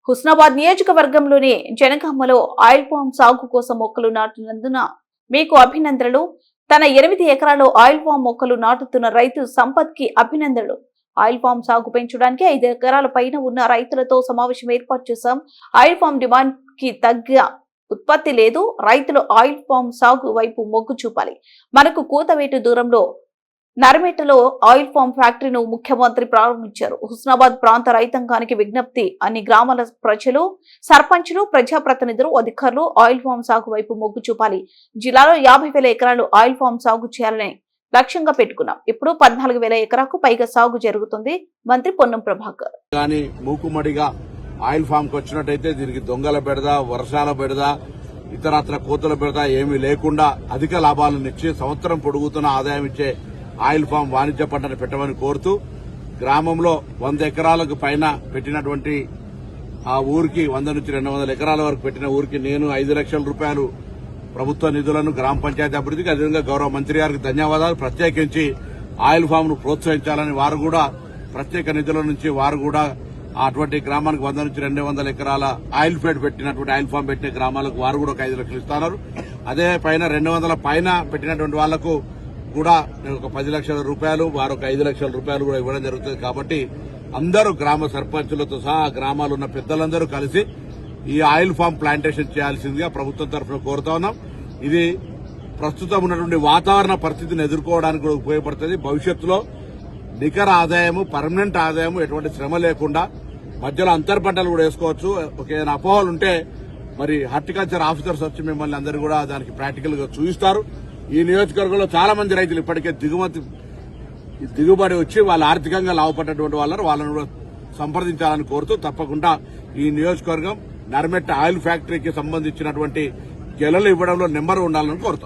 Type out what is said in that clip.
హుస్నాబాద్ నియోజకవర్గంలోని జనగామలో oil palm సాగు కోసం మొక్కలు నాటినందున మీకు అభినందనలు. తన 8 ఎకరాల్లో ఆయిల్ పామ్ మొక్కలు నాటుతున్న రైతు సంపత్ కి అభినందనలు. ఆయిల్ పామ్ సాగు పెంచడానికి 5 ఎకరాల పైన ఉన్న రైతులతో సమావేశం ఏర్పాటు చేశాం. ఆయిల్ పామ్ డిమాండ్ కి తగ్గ ఉత్పత్తి లేదు. రైతులు ఆయిల్ పామ్ సాగు వైపు మొగ్గు చూపాలి. మనకు కూతవేటు దూరంలో నర్మేటలో ఆయిల్ పామ్ ఫ్యాక్టరీను ముఖ్యమంత్రి ప్రారంభించారు. హుస్నాబాద్ ప్రాంత రైతాంగానికి విజ్ఞప్తి, అన్ని గ్రామాల ప్రజలు, సర్పంచులు, ప్రజాప్రతినిధులు, అధికారులు ఆయిల్ పామ్ సాగు వైపు మొగ్గు చూపాలి. జిల్లాలో 50,000 ఎకరాలు ఆయిల్ పామ్ సాగు చేయాలని లక్ష్యంగా పెట్టుకున్నాం. ఇప్పుడు 14,000 ఎకరాకు పైగా సాగు జరుగుతుంది. మంత్రి పొన్నం ప్రభాకర్. కానీ మూకుమ్మడిగా ఆయిల్ ఫామ్ కు వచ్చినట్టయితే దీనికి దొంగల బెడద, వర్షాల బెడద, ఇతరత్ర కోతల బెడద ఏమీ లేకుండా అధిక లాభాలను ఇచ్చి సంవత్సరం పొడుగుతున్న ఆదాయం ఇచ్చే ఆయిల్ ఫామ్ వాణిజ్య పంటను పెట్టమని కోరుతూ గ్రామంలో 100 ఎకరాలకు పైన పెట్టినటువంటి ఆ ఊరికి 100 నుంచి 200 ఎకరాల వరకు పెట్టిన ఊరికి నేను 5 లక్షల రూపాయలు ప్రభుత్వ నిధులను గ్రామ పంచాయతీ అభివృద్ధికి, అదేవిధంగా గౌరవ మంత్రి గారికి ధన్యవాదాలు. ప్రత్యేకించి ఆయిల్ ఫామ్ ను ప్రోత్సహించాలని వారు కూడా ప్రత్యేక నిధుల నుంచి వారు కూడా అటువంటి గ్రామానికి 100 నుంచి 200 ఎకరాల ఆయిల్ ఫీడ్ పెట్టినటువంటి ఆయిల్ ఫామ్ పెట్టిన గ్రామాలకు వారు కూడా 5 లక్షలు ఇస్తున్నారు. అదే పైన 200 పైన పెట్టినటువంటి వాళ్లకు కూడా ఒక 10 లక్షల రూపాయలు, వారు ఒక 5 లక్షల రూపాయలు కూడా ఇవ్వడం జరుగుతుంది. కాబట్టి అందరూ గ్రామ సర్పంచులతో సహా గ్రామాలు ఉన్న పెద్దలందరూ కలిసి ఈ ఆయిల్ ఫామ్ ప్లాంటేషన్ చేయాల్సిందిగా ప్రభుత్వం తరఫున కోరుతా ఉన్నాం. ఇది ప్రస్తుతం ఉన్నటువంటి వాతావరణ పరిస్థితిని ఎదుర్కోవడానికి కూడా ఉపయోగపడుతుంది. భవిష్యత్తులో నికర ఆదాయము, పర్మనెంట్ ఆదాయము, ఎటువంటి శ్రమ లేకుండా మధ్యలో అంతర్ పంటలు కూడా వేసుకోవచ్చు. ఏదైనా అపోహలు ఉంటే మరి హార్టికల్చర్ ఆఫీసర్స్ వచ్చి మిమ్మల్ని అందరూ కూడా దానికి ప్రాక్టికల్ గా చూపిస్తారు. ఈ నియోజకవర్గంలో చాలా మంది రైతులు ఇప్పటికే దిగుబడి వచ్చి వాళ్ళు ఆర్థికంగా లాభపడ్డటువంటి వాళ్ళను కూడా సంప్రదించాలని కోరుతూ తప్పకుండా ఈ నియోజకవర్గం నర్మెట్ ఆయిల్ ఫ్యాక్టరీకి సంబంధించినటువంటి గెలలు ఇవ్వడంలో నెంబర్ ఉండాలని కోరుతాం.